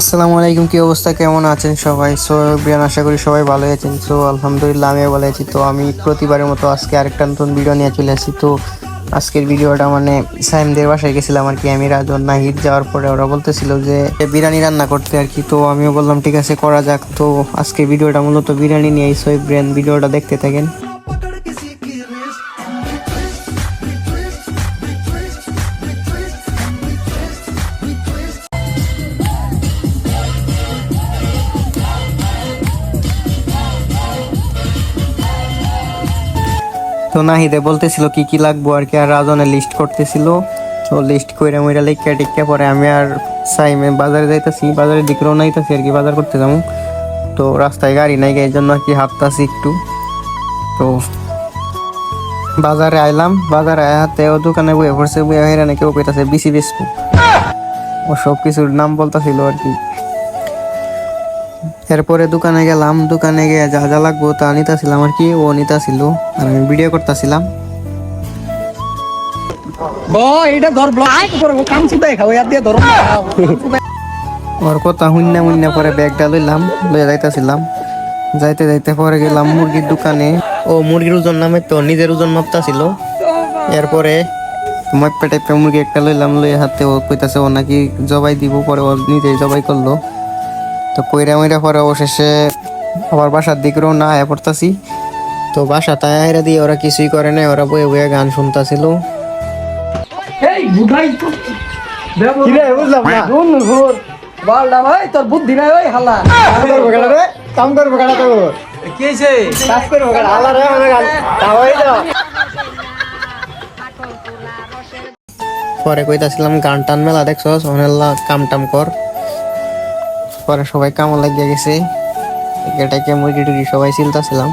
আসসালামু আলাইকুম, কি অবস্থা, কেমন আছেন সবাই? বিয়ান, আশা করি সবাই ভালো আছেন। আলহামদুলিল্লাহ আমিও ভালো আছি। তো আমি প্রতিবারের মতো আজকে আরেকটা নতুন ভিডিও নিয়ে চলে আসি। তো আজকের ভিডিওটা সাইমদের বাসায় গেছিলাম আর কি। আমি রাজন নাহিদ যাওয়ার পরে ওরা বলতেছিল যে বিরিয়ানি রান্না করতে আর কি। তো আমিও বললাম ঠিক আছে, করা যাক। তো আজকের ভিডিওটা মূলত বিরিয়ানি নিয়ে সোয়েব বিরিয়ানি, ভিডিওটা দেখতে থাকেন। তো নাহিদে বলতেছিল কি কি লাগবো আর কি, আর রাজনের লিস্ট করতেছিল। তো লিস্ট কইরা মইরা লেখা টিকা পরে আমি আর সাইমে বাজারে যাইতাছি, বাজারের দিকে রওনা হইতাছি আর কি, বাজার করতে যাবো। তো রাস্তায় গাড়ি নাই, এই জন্য আর কি হাঁটতাছি একটু। তো বাজারে আইলাম, বাজারে হাতে ও দোকানে বয়ে পড়ছে, বয়ে হেরা নাকি ও কইতাছে বিসি বেসবো, ও সব কিছুর নাম বলতাছিল আর কি। এরপরে দোকানে গেলাম, দোকানে গিয়ে যা যা লাগবো তা নিতাছিলাম আর কি। ও নিতাছিল আর আমি ভিডিও করতেছিলাম। ওর কথা হুন্না মুন্না পরে ব্যাগটা লইলাম, লইয়া যাইতাছিলাম। যাইতে যাইতে পরে গেলাম মুরগির দোকানে। ও মুরগির ওজন নামে তো নিজের ওজন মাপতাছিল। এরপরে মাপা টাইপে মুরগি একটা লইলাম, লইয়া হাতে ও কইতাছে ও নাকি জবাই দিব, পরে ও নিজেই জবাই করলো। তো কইরা মইরা পরে অবশেষে আবার বাসার দিকে রওনা আয়া পড়তাছি। তো বাসা তাই আইরা দিয়ে ওরা কিছুই করে নাই, ওরা বয়ে বয়ে গান শুনতাছিল। তোর বুদ্ধি নাই ওই হালা কাম করবো গাড়া তো কি হয়েছে? কাজ করবো গাড়া হালা রে মানে গান তাওই তো। পরে কইতাছিলাম গান টান মেলা দেখছস, অনেল্লা কাম টাম কর। পরে সবাই কামে লাগিয়ে গেছে, এটাকে মুরগি টুরগি সবাই চিলতাছিলাম।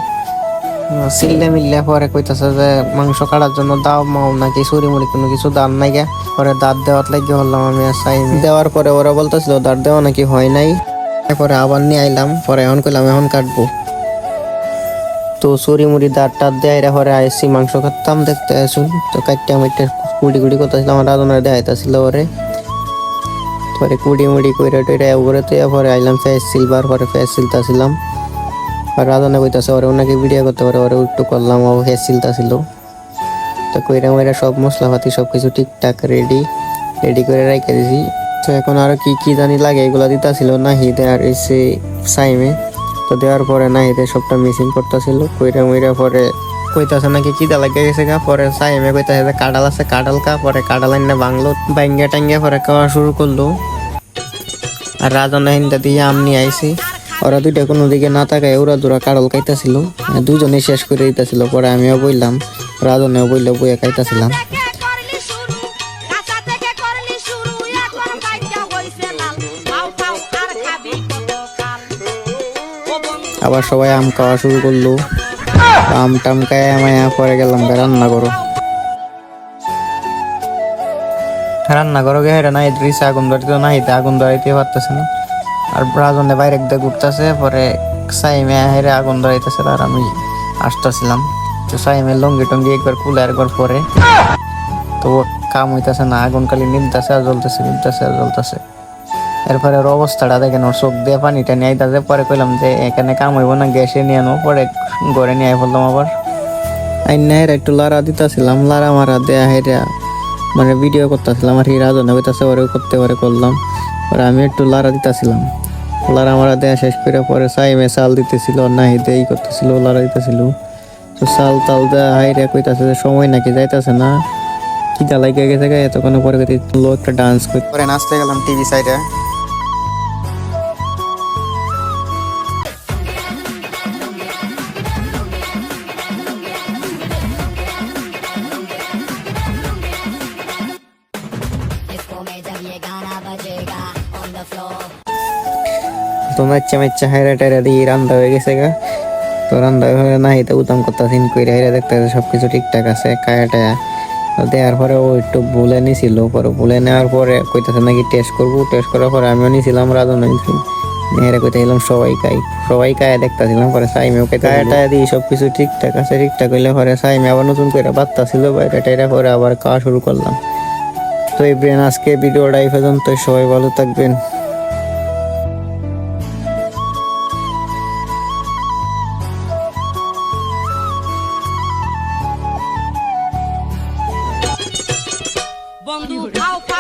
চিল্লে মিললে পরে কইতাছে যে মাংস কাটার জন্য দাও মাও নাকি ছুরি মুড়ি কোনো কিছু দান নাই গে। পরে দাঁত দেওয়ার লাগিয়ে হলাম আমি আর চাই দেওয়ার পরে ওরা বলতেছিল দাঁত দেওয়া নাকি হয় নাই। পরে আবার নিয়ে আইলাম, পরে এখন কইলাম এখন কাটবো। তো ছুরি মুড়ি দাঁত টাত দেয় পরে আইসি মাংস কাটতাম দেখতে আসুন। তো কাটতে আমি একটা কুড়ি কুড়ি করতেছিলাম, আমার রাজনের দেখাইতেছিল ওরে। পরে কুড়ি মুড়ি কইরা টইরা উপরে তো পরে আইলাম ফেস সিলভার, পরে ফেস সিলতাছিলাম। আর রাজনে কইতাছে ওরে ওনাকে ভিডিও করতে পারে, ওরে একটু করলাম, ও ফেস সিলতাছিল। তো কইরা মইরা সব মশলাপাতি সবকিছু ঠিকঠাক রেডি করে রেখে দিছি। তো এখন আরো কি কি জানি লাগে এগুলা দিতাছিল নাহিদে আর এসে সাইমে। তো দেওয়ার পরে নাহিদে সবটা মিসিং করতেছিল। কইরা মইরা পরে কইতাছে নাকি কিদা লাগে গেছে গা। পরে সাইমে কইতাছে যে কাঁঠাল আছে, কাঁঠাল কা। পরে কাঁঠাল আইনা বাংলো, বাইঙ্গা টাঙ্গা পরে খাওয়া শুরু করলো। আর রাজন হিন্দা দিয়ে আম নিয়ে আইসি। ওরা দুইটা কোনো দিকে না তাকায় ওরা দুরা কাঁঠাল খাইতাছিল, দুজনে শেষ করে দিতেছিল। পরে আমিও বললাম, রাজনেও বললো, বইয়া খাইতাছিলাম। আবার সবাই আম খাওয়া শুরু করলো। আম টাম খায় মায়া পরে গেলাম রান্না করো। রান্না করো গে হেরা নাই রিসে আগুন ধরিতে নাহিতে আগুন ধরাইতে পারতেছে না। আর রাজনে বাইরে দিয়ে ঘুরতেছে। পরে সাইমে হেরে আগুন ধরাইতেছে আর আমি আসতেছিলাম। তো সাইমে লঙ্গি টঙ্গি একবার কুলে একবার পরে তো কাম হইতেছে না, আগুন খালি নিমতেছে আর জ্বলতেছে, নিমতেছে আর জ্বলতেছে। এরপরে ওর অবস্থাটা দেখেন, ওর চোখ দিয়ে পানিটা নিয়ে আইতাছে। পরে কইলাম যে এখানে কাম হইব না, গ্যাসে নিয়ে আনো। পরে ঘরে নিয়ে ফেললাম আবার। আইনা হেরা একটু লাড়া দিতেছিলাম, লাড়া মারা দেয়া হেরা ভিডিও করতেছিলাম আর কি। রাজনে হইতাছে ওরে করতে পারে করলাম। পরে আমি একটু লাড়া দিতেছিলাম, লাড়া মারা দেয়া শেষ করে পরে সাইমে চাল দিতেছিল, নাহিদে এই করতেছিল, লাড়া দিতেছিল। তো চাল তাল দেয়া হাইরা কইতাছে যে সময় নাকি যাইতাছে না, খিদা লাগিয়ে গেছে গা। এতক্ষণ পরে একটা ডান্স করে পরে নাচতে গেলাম টিভি সাইডে। তো মেচ্চা হাইরা টাইরা দিয়ে রান্না হয়ে গেছে গা। তো রান্না হয়ে নাহিতে উদাম করতেছিন কইরা হাইরা দেখতে সবকিছু ঠিকঠাক আছে কায়া টায়া দেওয়ার পরে ও একটু ভুলে নিছিল। পরে ভুলে নেওয়ার পরে কইতাছে নাকি টেস্ট করবো। টেস্ট করার পরে আমিও নিয়েছিলাম, রাজন মেয়েরা কইতেছিলাম সবাই কায়া দেখতেছিলাম। পরে সাইমেও কায়া টায়া দিয়ে সবকিছু ঠিকঠাক আছে। ঠিকঠাক হইলে পরে সাইমে আবার নতুন করে বাত্তা ছিল বাইরে টাইরা, পরে আবার খাওয়া শুরু করলাম। তো এই আজকে ভিডিওটা এই পর্যন্ত, সবাই ভালো থাকবেন। বন্ধু খাও